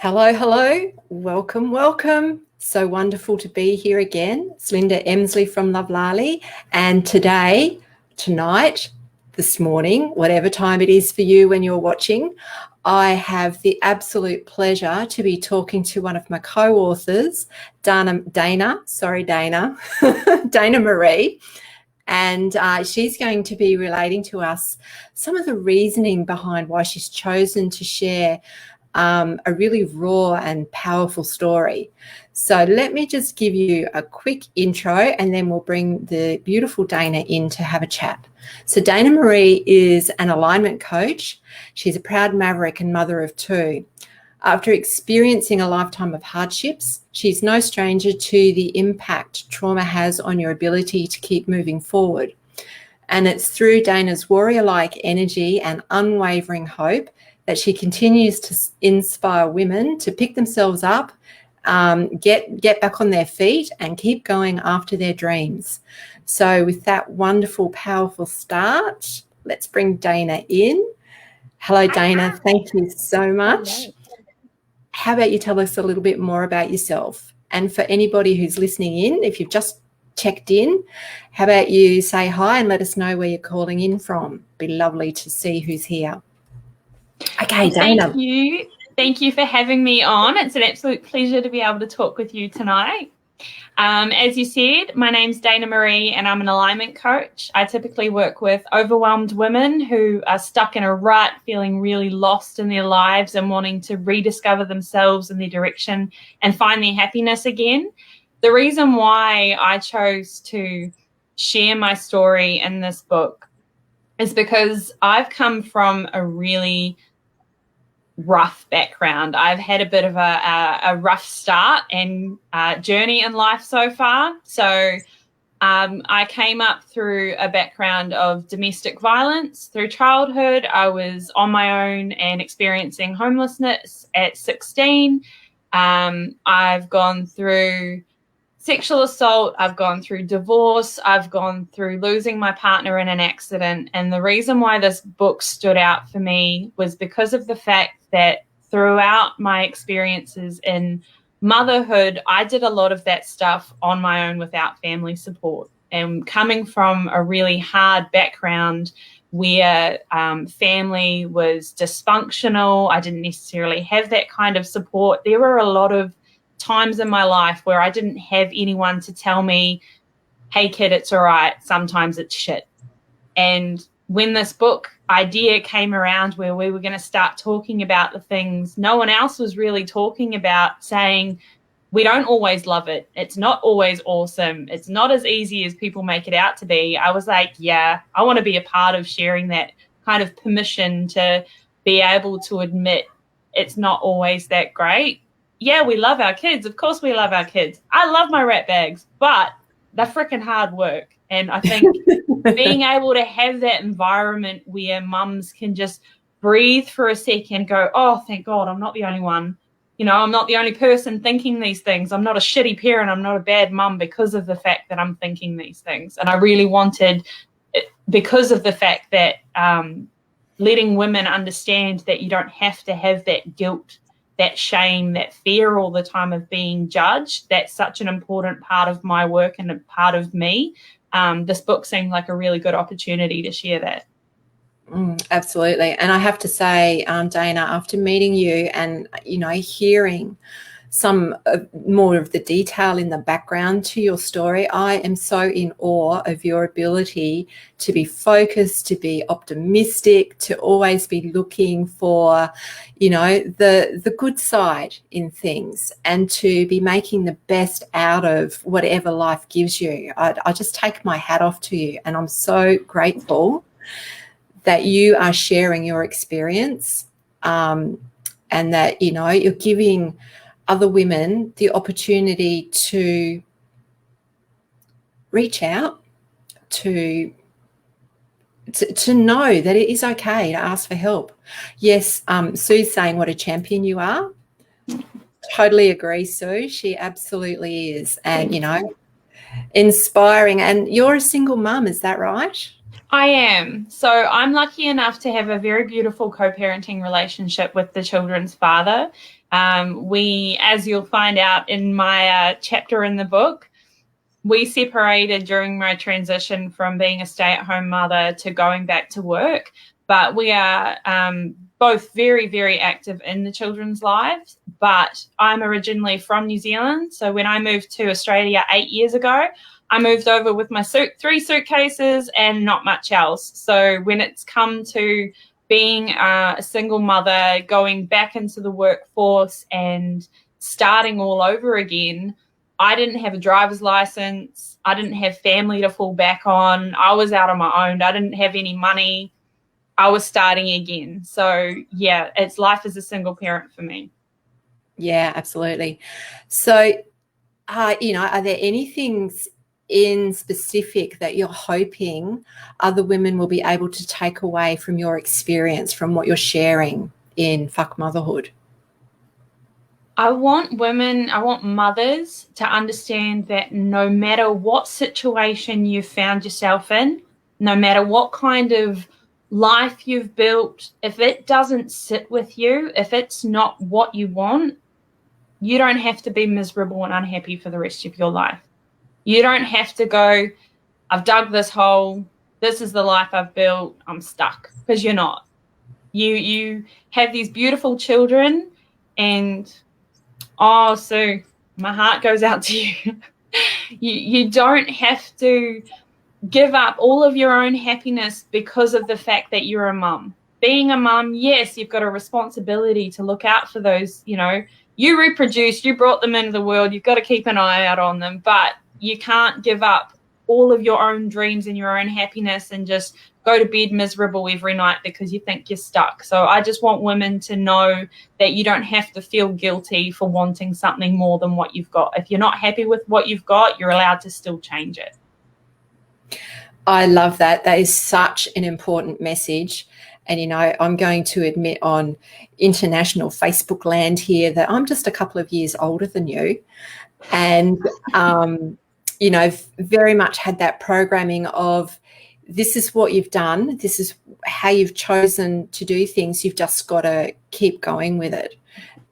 Hello, hello. Welcome, welcome. So wonderful to be here again. It's Linda Emsley from Love Lali. And tonight, this morning, whatever time it is for you when you're watching, I have the absolute pleasure to be talking to one of my co-authors, Dana Maree. And she's going to be relating to us some of the reasoning behind why she's chosen to share a really raw and powerful story. So let me just give you a quick intro and then we'll bring the beautiful Dana in to have a chat. So Dana Maree is an alignment coach. She's a proud maverick and mother of two. After experiencing a lifetime of hardships, she's no stranger to the impact trauma has on your ability to keep moving forward. And it's through Dana's warrior-like energy and unwavering hope that she continues to inspire women to pick themselves up, get back on their feet and keep going after their dreams. So with that wonderful, powerful start, let's bring Dana in. Hello, Dana. Thank you so much. Hello. How about you tell us a little bit more about yourself? And for anybody who's listening in, if you've just checked in, how about you say hi and let us know where you're calling in from? Be lovely to see who's here. Okay, well, Dana. Thank you for having me on. It's an absolute pleasure to be able to talk with you tonight. As you said, my name's Dana Maree and I'm an alignment coach. I typically work with overwhelmed women who are stuck in a rut, feeling really lost in their lives and wanting to rediscover themselves and their direction and find their happiness again. The reason why I chose to share my story in this book is because I've come from a really rough background. I've had a bit of a rough start and journey in life so far. So I came up through a background of domestic violence through childhood. I was on my own and experiencing homelessness at 16. I've gone through sexual assault, I've gone through divorce, I've gone through losing my partner in an accident. And the reason why this book stood out for me was because of the fact that throughout my experiences in motherhood, I did a lot of that stuff on my own without family support. And coming from a really hard background where family was dysfunctional, I didn't necessarily have that kind of support. There were a lot of times in my life where I didn't have anyone to tell me, hey kid, it's all right, sometimes it's shit. And when this book idea came around where we were going to start talking about the things no one else was really talking about, saying we don't always love it, it's not always awesome, it's not as easy as people make it out to be, I was like, yeah, I want to be a part of sharing that kind of permission to be able to admit it's not always that great. Yeah, we love our kids. Of course we love our kids. I love my rat bags, but they're freaking hard work. And I think being able to have that environment where mums can just breathe for a second, go, oh, thank God, I'm not the only one. You know, I'm not the only person thinking these things. I'm not a shitty parent. I'm not a bad mum because of the fact that I'm thinking these things. And I really wanted, because of the fact that letting women understand that you don't have to have that guilt, that shame, that fear all the time of being judged. That's such an important part of my work and a part of me. This book seemed like a really good opportunity to share that. Absolutely. And I have to say, Dana, after meeting you and, hearing some more of the detail in the background to your story, I am so in awe of your ability to be focused, to be optimistic, to always be looking for, the good side in things and to be making the best out of whatever life gives you. I just take my hat off to you, and I'm so grateful that you are sharing your experience and that, you're giving other women the opportunity to reach out, to know that it is okay to ask for help. Yes, Sue's saying what a champion you are. Totally agree, Sue. She absolutely is. And, inspiring. And you're a single mum, is that right? I am. So I'm lucky enough to have a very beautiful co-parenting relationship with the children's father. We, as you'll find out in my chapter in the book, we separated during my transition from being a stay-at-home mother to going back to work. But we are both very, very active in the children's lives. But I'm originally from New Zealand. So when I moved to Australia 8 years ago, I moved over with my 3 suitcases and not much else. So when it's come to being a single mother, going back into the workforce and starting all over again, I didn't have a driver's license. I didn't have family to fall back on. I was out on my own. I didn't have any money. I was starting again. So, yeah, it's life as a single parent for me. Yeah, absolutely. So, are there any things in specific that you're hoping other women will be able to take away from your experience, from what you're sharing in Fuck Motherhood? I want mothers to understand that no matter what situation you've found yourself in, no matter what kind of life you've built, if it doesn't sit with you, if it's not what you want, you don't have to be miserable and unhappy for the rest of your life. You don't have to go, I've dug this hole, this is the life I've built, I'm stuck, because you're not. You have these beautiful children, and Sue, my heart goes out to you. You don't have to give up all of your own happiness because of the fact that you're a mum. Being a mum, yes, you've got a responsibility to look out for those, you reproduced, you brought them into the world, you've got to keep an eye out on them, but you can't give up all of your own dreams and your own happiness and just go to bed miserable every night because you think you're stuck. So I just want women to know that you don't have to feel guilty for wanting something more than what you've got. If you're not happy with what you've got, you're allowed to still change it. I love that. That is such an important message. And, I'm going to admit on international Facebook land here that I'm just a couple of years older than you. And, very much had that programming of this is what you've done. This is how you've chosen to do things. You've just got to keep going with it.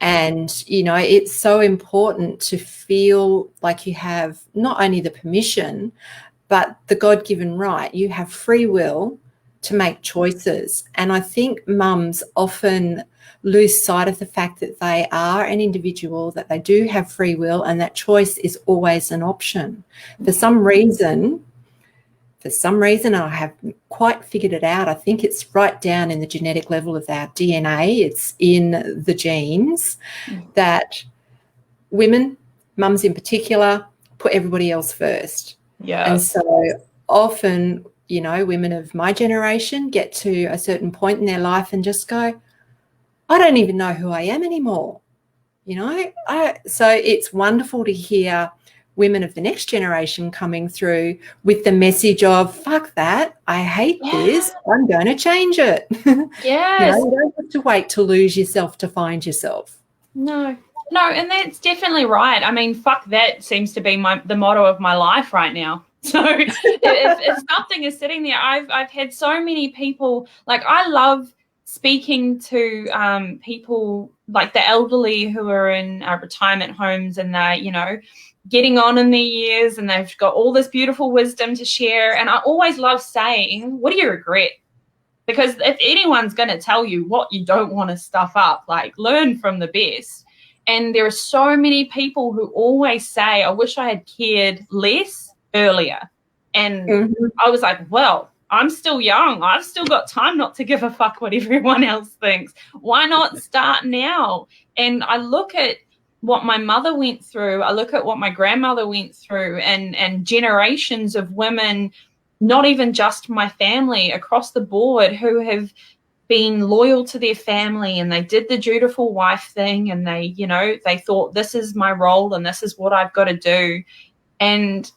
And, it's so important to feel like you have not only the permission, but the God-given right. You have free will to make choices. And I think mums often lose sight of the fact that they are an individual, that they do have free will, and that choice is always an option. For some reason, I haven't quite figured it out. I think it's right down in the genetic level of our DNA. It's in the genes that women, mums in particular, put everybody else first. Yeah. And so often, women of my generation get to a certain point in their life and just go, I don't even know who I am anymore. So it's wonderful to hear women of the next generation coming through with the message of, fuck that, I hate this, I'm going to change it. Yes. You don't have to wait to lose yourself to find yourself. No, and that's definitely right. I mean, fuck that seems to be the motto of my life right now. So if something is sitting there, I've had so many people, like I love speaking to people like the elderly who are in retirement homes, and they're, getting on in their years, and they've got all this beautiful wisdom to share. And I always love saying, what do you regret? Because if anyone's going to tell you what you don't want to stuff up, like learn from the best. And there are so many people who always say, I wish I had cared less earlier. And I was like, well, I'm still young. I've still got time not to give a fuck what everyone else thinks. Why not start now? And I look at what my mother went through. I look at what my grandmother went through, and generations of women, not even just my family, across the board, who have been loyal to their family, and they did the dutiful wife thing, and they thought, this is my role and this is what I've got to do. And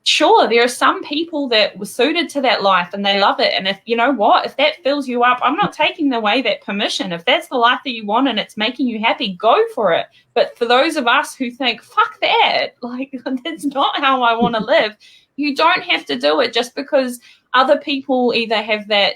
sure, there are some people that were suited to that life and they love it. And if that fills you up, I'm not taking away that permission. If that's the life that you want and it's making you happy, go for it. But for those of us who think, fuck that, like, that's not how I want to live, you don't have to do it just because other people either have that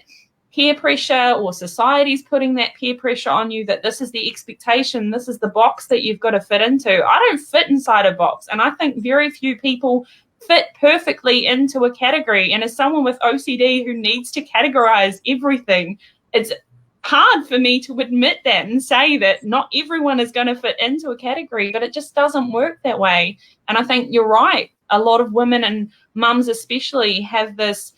peer pressure or society's putting that peer pressure on you, that this is the expectation, this is the box that you've got to fit into. I don't fit inside a box, and I think very few people fit perfectly into a category. And as someone with OCD who needs to categorize everything, it's hard for me to admit that and say that not everyone is going to fit into a category, but it just doesn't work that way. And I think you're right. A lot of women and mums especially have this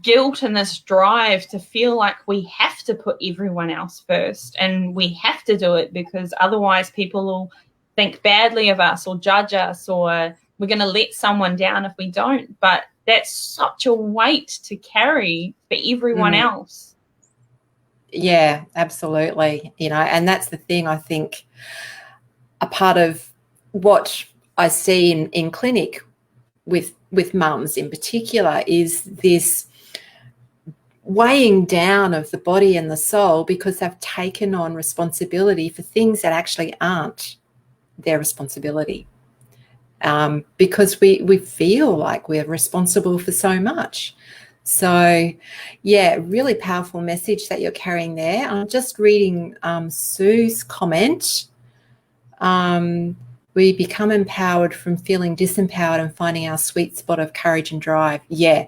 guilt and this drive to feel like we have to put everyone else first, and we have to do it because otherwise people will think badly of us or judge us, or we're going to let someone down if we don't. But that's such a weight to carry for everyone else. Yeah, absolutely. And that's the thing. I think a part of what I see in clinic with mums in particular is this weighing down of the body and the soul because they've taken on responsibility for things that actually aren't their responsibility, because we feel like we're responsible for so much. So, yeah, really powerful message that you're carrying there. I'm just reading Sue's comment. We become empowered from feeling disempowered and finding our sweet spot of courage and drive. Yeah,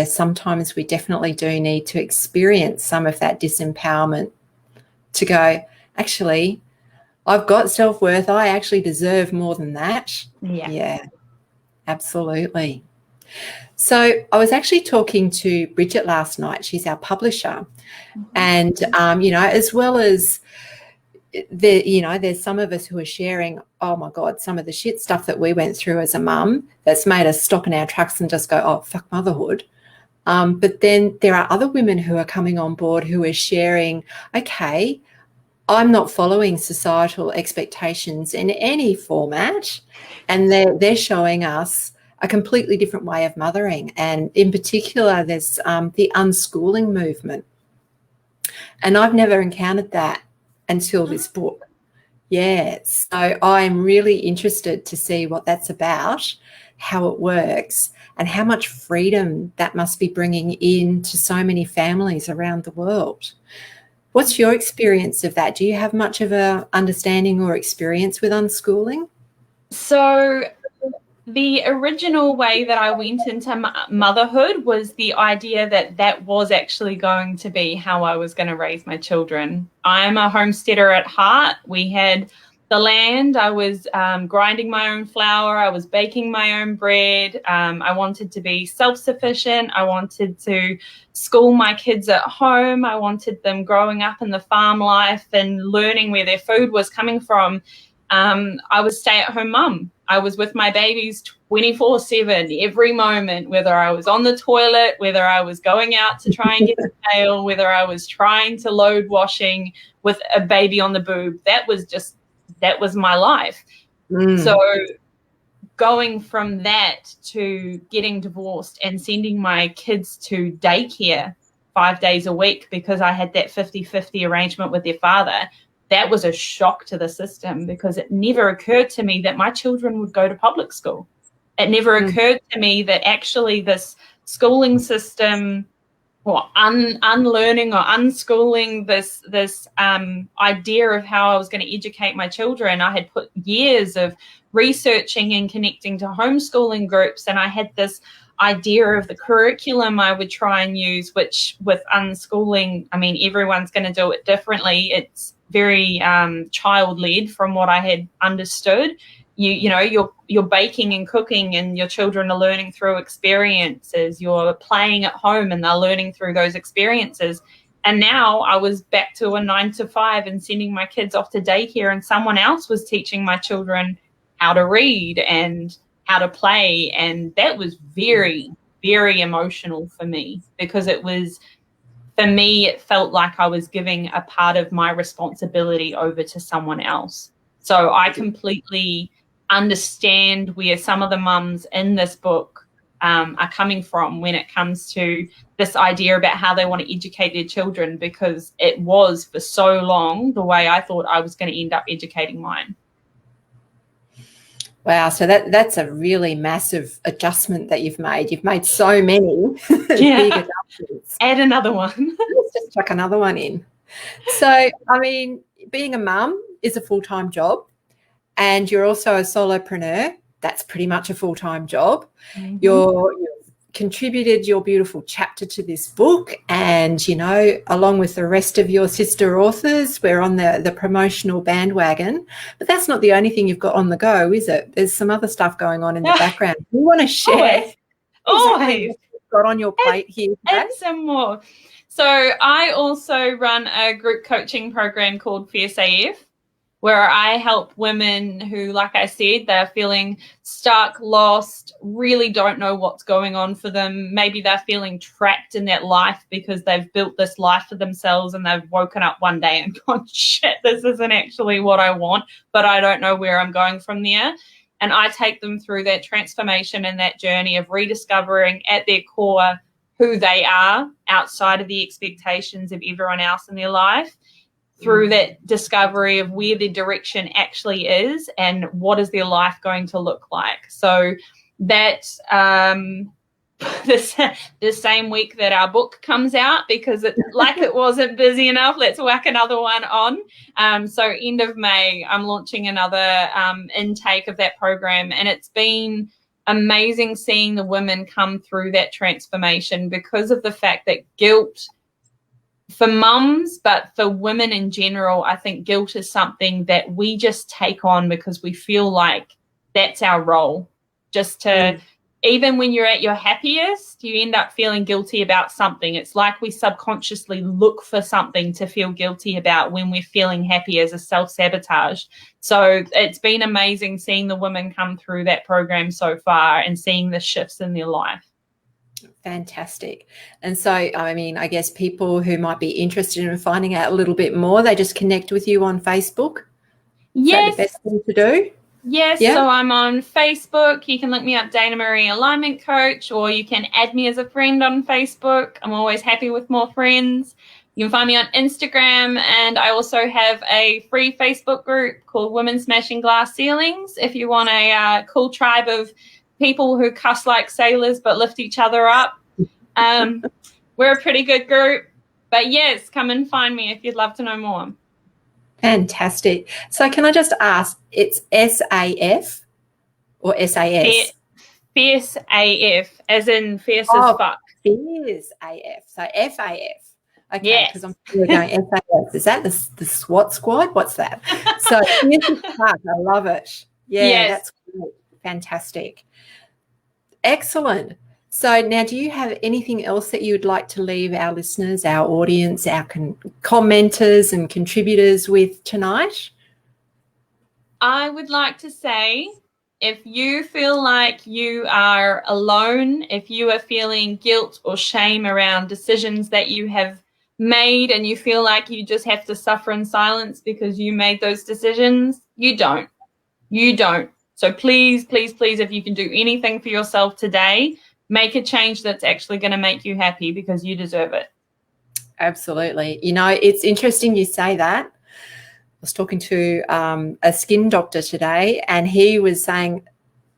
sometimes we definitely do need to experience some of that disempowerment to go, actually, I've got self-worth. I actually deserve more than that. Yeah, absolutely. So I was actually talking to Bridget last night. She's our publisher. And, as well as there's some of us who are sharing, oh my God, some of the shit stuff that we went through as a mum that's made us stop in our tracks and just go, oh, fuck motherhood. But then there are other women who are coming on board who are sharing, okay, I'm not following societal expectations in any format, and they're showing us a completely different way of mothering. And in particular, there's the unschooling movement. And I've never encountered that until this book. Yeah, so I'm really interested to see what that's about, how it works, and how much freedom that must be bringing in to so many families around the world. What's your experience of that? Do you have much of a understanding or experience with unschooling? So the original way that I went into motherhood was the idea that was actually going to be how I was going to raise my children. I'm a homesteader at heart. We had the land. I was grinding my own flour. I was baking my own bread. I wanted to be self-sufficient. I wanted to school my kids at home. I wanted them growing up in the farm life and learning where their food was coming from. I was stay-at-home mum. I was with my babies 24/7, every moment, whether I was on the toilet, whether I was going out to try and get the mail, whether I was trying to load washing with a baby on the boob. That was my life. So going from that to getting divorced and sending my kids to daycare 5 days a week because I had that 50-50 arrangement with their father, that was a shock to the system, because it never occurred to me that my children would go to public school. It never occurred to me that actually this schooling system, or unlearning or unschooling this idea of how I was going to educate my children. I had put years of researching and connecting to homeschooling groups, and I had this idea of the curriculum I would try and use, which with unschooling, I mean, everyone's going to do it differently. It's very child-led from what I had understood. You're baking and cooking, and your children are learning through experiences. You're playing at home and they're learning through those experiences. And now I was back to a 9 to 5 and sending my kids off to daycare, and someone else was teaching my children how to read and how to play. And that was very, very emotional for me, because for me, it felt like I was giving a part of my responsibility over to someone else. So I completely understand where some of the mums in this book are coming from when it comes to this idea about how they want to educate their children, because it was for so long the way I thought I was going to end up educating mine. Wow, so that's a really massive adjustment that you've made. You've made so many Yeah. big adjustments. Add another one. Let's just chuck another one in. So, I mean, being a mum is a full-time job, and you're also a solopreneur. That's pretty much a full-time job. Mm-hmm. You've contributed your beautiful chapter to this book, and, you know, along with the rest of your sister authors, we're on the promotional bandwagon. But that's not the only thing you've got on the go, is it? There's some other stuff going on in the background. You want to share Always. what you've got on your plate here today? And some more. So I also run a group coaching program called Fierce AF, where I help women who, like I said, they're feeling stuck, lost, really don't know what's going on for them. Maybe they're feeling trapped in that life because they've built this life for themselves and they've woken up one day and gone, shit, this isn't actually what I want, but I don't know where I'm going from there. And I take them through that transformation and that journey of rediscovering at their core who they are outside of the expectations of everyone else in their life, through that discovery of where their direction actually is and what is their life going to look like. So that the same week that our book comes out, because it wasn't busy enough, let's whack another one on. So end of May, I'm launching another intake of that program, and it's been amazing seeing the women come through that transformation because of the fact that guilt for mums, but for women in general, I think guilt is something that we just take on because we feel like that's our role. Just to, even when you're at your happiest, you end up feeling guilty about something. It's like we subconsciously look for something to feel guilty about when we're feeling happy, as a self-sabotage. So it's been amazing seeing the women come through that program so far and seeing the shifts in their life. Fantastic. And so, I mean, I guess people who might be interested in finding out a little bit more, they just connect with you on Facebook? Yes. Is that the best thing to do? Yes. Yeah. So I'm on Facebook. You can look me up, Dana Maree Alignment Coach, or you can add me as a friend on Facebook. I'm always happy with more friends. You can find me on Instagram, and I also have a free Facebook group called Women Smashing Glass Ceilings. If you want a cool tribe of people who cuss like sailors but lift each other up. We're a pretty good group. But yes, come and find me if you'd love to know more. Fantastic. So can I just ask, it's SAF or SAS? Fierce AF, as in fierce as fuck. Fierce AF. So FAF. Okay, yes. Because I'm going SAS. Is that the SWAT squad? What's that? So fierce as fuck. I love it. Yeah, yes. That's great. Fantastic. Excellent. So now, do you have anything else that you would like to leave our listeners, our audience, our commenters and contributors with tonight? I would like to say, if you feel like you are alone, if you are feeling guilt or shame around decisions that you have made and you feel like you just have to suffer in silence because you made those decisions, you don't. You don't. So please, please, please, if you can do anything for yourself today, make a change that's actually going to make you happy, because you deserve it. Absolutely. You know, it's interesting you say that. I was talking to a skin doctor today, and he was saying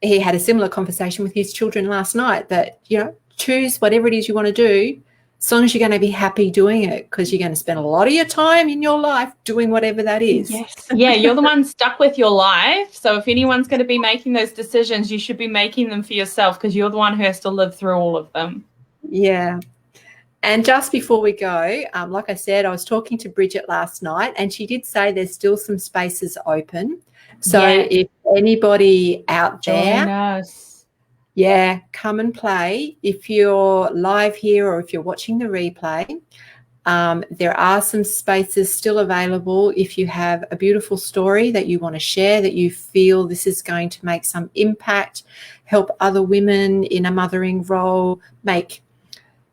he had a similar conversation with his children last night, that, you know, choose whatever it is you want to do, as long as you're going to be happy doing it, because you're going to spend a lot of your time in your life doing whatever that is. Yes. Yeah, you're the one stuck with your life. So if anyone's going to be making those decisions, you should be making them for yourself, because you're the one who has to live through all of them. Yeah. And just before we go, like I said, I was talking to Bridget last night, and she did say there's still some spaces open. So if anybody out there, join us. Yeah, come and play. If you're live here or if you're watching the replay, there are some spaces still available. If you have a beautiful story that you want to share, that you feel this is going to make some impact, help other women in a mothering role make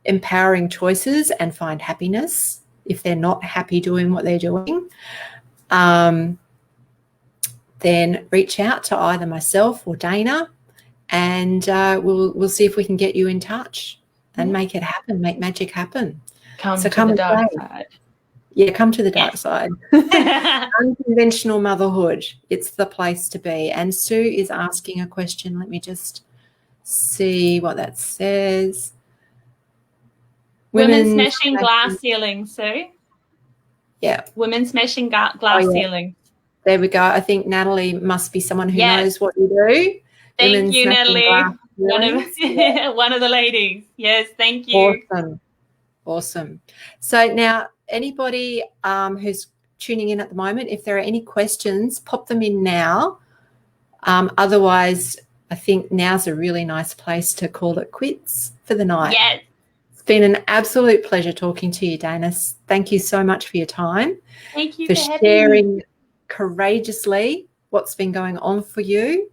empowering choices and find happiness if they're not happy doing what they're doing, then reach out to either myself or Dana, and we'll see if we can get you in touch and make it happen, make magic happen. Come to the dark side. Yeah, come to the dark side. Unconventional motherhood. It's the place to be. And Sue is asking a question. Let me just see what that says. Women smashing glass ceilings, Sue. Yeah. Women smashing glass ceilings. There we go. I think Natalie must be someone who knows what you do. Thank you, Natalie. One of the ladies. Yes, thank you. Awesome. So now anybody who's tuning in at the moment, if there are any questions, pop them in now. Otherwise, I think now's a really nice place to call it quits for the night. Yes. It's been an absolute pleasure talking to you, Dana. Thank you so much for your time. Thank you for sharing courageously what's been going on for you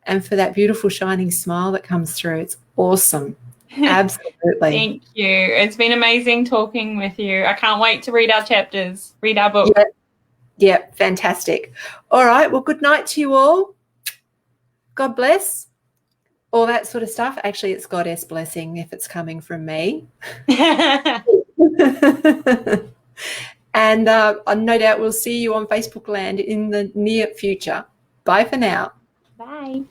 and for that beautiful shining smile that comes through. It's awesome. Absolutely. Thank you. It's been amazing talking with you. I can't wait to read our chapters, read our book. Yeah, fantastic. All right, well, good night to you all. God bless. All that sort of stuff. Actually, it's Goddess blessing if it's coming from me. And no doubt we'll see you on Facebook land in the near future. Bye for now. Bye.